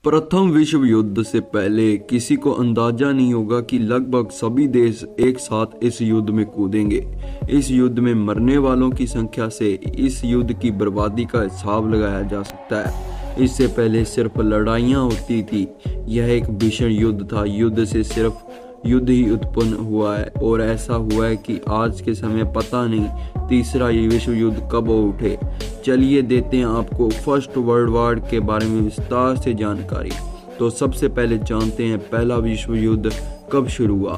प्रथम विश्व युद्ध से पहले किसी को अंदाजा नहीं होगा कि लगभग सभी देश एक साथ इस युद्ध में कूदेंगे। इस युद्ध में मरने वालों की संख्या से इस युद्ध की बर्बादी का हिसाब लगाया जा सकता है। इससे पहले सिर्फ लड़ाइयाँ होती थी। यह एक भीषण युद्ध था। युद्ध से सिर्फ युद्ध ही उत्पन्न हुआ है और ऐसा हुआ है कि आज के समय पता नहीं तीसरा विश्व युद्ध कब हो उठे। चलिए देते हैं आपको फर्स्ट वर्ल्ड वॉर के बारे में विस्तार से जानकारी। तो सबसे पहले जानते हैं पहला विश्व युद्ध कब शुरू हुआ।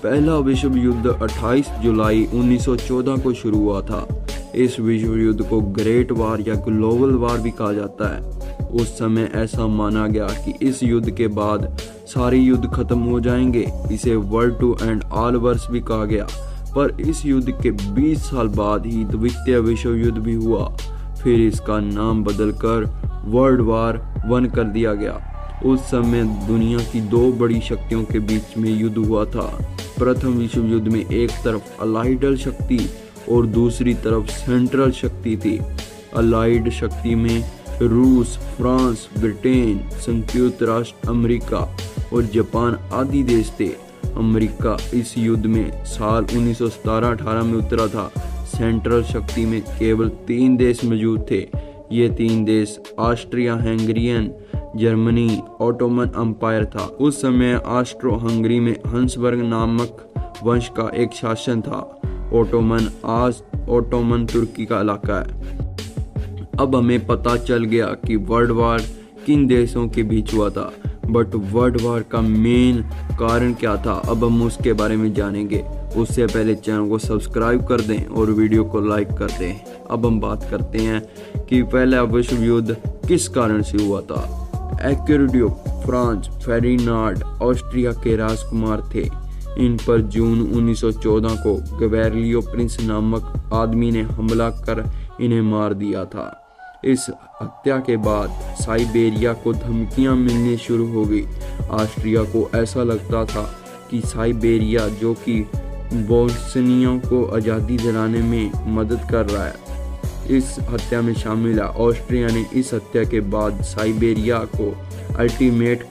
पहला विश्व युद्ध 28 जुलाई 1914 को शुरू हुआ था। इस विश्व युद्ध को ग्रेट वार या ग्लोबल वार भी कहा जाता है। उस समय ऐसा माना गया कि इस युद्ध के बाद सारे युद्ध खत्म हो जाएंगे। इसे world to end all wars भी कहा गया। पर इस युद्ध के 20 साल बाद ही द्वितीय विश्व युद्ध भी हुआ। फिर इसका नाम बदलकर वर्ल्ड वार 1 कर दिया गया। उस समय दुनिया की दो बड़ी शक्तियों के बीच में युद्ध हुआ था। प्रथम विश्व युद्ध में एक तरफ अलाइड शक्ति और दूसरी तरफ सेंट्रल शक्ति थी। अलाइड शक्ति में रूस, फ्रांस, ब्रिटेन, संयुक्त राष्ट्र अमेरिका और जापान आदि देश थे। अमेरिका इस युद्ध में साल 1917-18 में उतरा था। सेंट्रल शक्ति में केवल 3 देश मौजूद थे। ये 3 देश Austria Hungarian, Germany, Ottoman empire था। उस समय ऑस्ट्रो हंगरी में हंसबर्ग नामक वंश का एक शासन था। ओटोमन आज ओटोमन तुर्की का इलाका है। अब हमें पता चल गया कि वर्ल्ड वार किन देशों के बीच हुआ था, बट वर्ल्ड वार का मेन कारण क्या था, अब हम उसके बारे में जानेंगे। उससे पहले चैनल को सब्सक्राइब कर दें और वीडियो को लाइक कर दें। अब हम बात करते हैं कि पहला विश्व युद्ध किस कारण से हुआ था। एक्यूड्यूक फ्रांस फेर्डिनांड ऑस्ट्रिया के राजकुमार थे। इन पर जून 1914 को गवेर्लियो प्रिंस नामक आदमी ने हमला कर इन्हें मार दिया था। इस हत्या के बाद साइबेरिया को धमकियां मिलनी शुरू हो गई। ऑस्ट्रिया को ऐसा लगता था कि साइबेरिया, जो कि बोस्निया को आज़ादी दिलाने में मदद कर रहा है, इस हत्या में शामिल है। ऑस्ट्रिया ने इस हत्या के बाद साइबेरिया को अल्टीमेट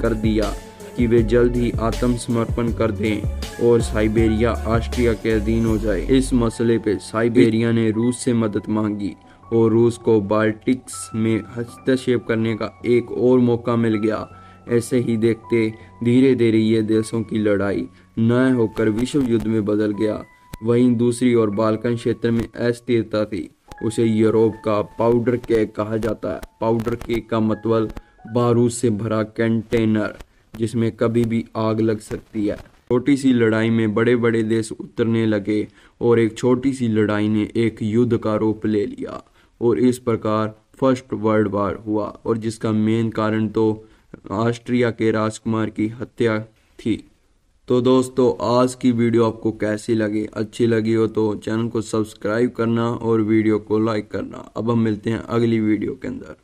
कर दिया कि वे जल्द ही आत्मसमर्पण कर दें और साइबेरिया ऑस्ट्रिया के अधीन हो जाए। इस मसले पे साइबेरिया ने रूस से मदद मांगी और रूस को बाल्टिक्स में हस्तक्षेप करने का एक और मौका मिल गया। ऐसे ही देखते धीरे धीरे ये देशों की लड़ाई न होकर विश्व युद्ध में बदल गया। वहीं दूसरी ओर बाल्कन क्षेत्र में अस्थिरता थी। उसे यूरोप का पाउडर केक कहा जाता है। पाउडर केक का मतलब बारूद से भरा कंटेनर जिसमें कभी भी आग लग सकती है। छोटी सी लड़ाई में बड़े बड़े देश उतरने लगे और एक छोटी सी लड़ाई ने एक युद्ध का रूप ले लिया और इस प्रकार फर्स्ट वर्ल्ड वॉर हुआ, और जिसका मेन कारण तो ऑस्ट्रिया के राजकुमार की हत्या थी। तो दोस्तों, आज की वीडियो आपको कैसी लगी? अच्छी लगी हो तो चैनल को सब्सक्राइब करना और वीडियो को लाइक करना। अब हम मिलते हैं अगली वीडियो के अंदर।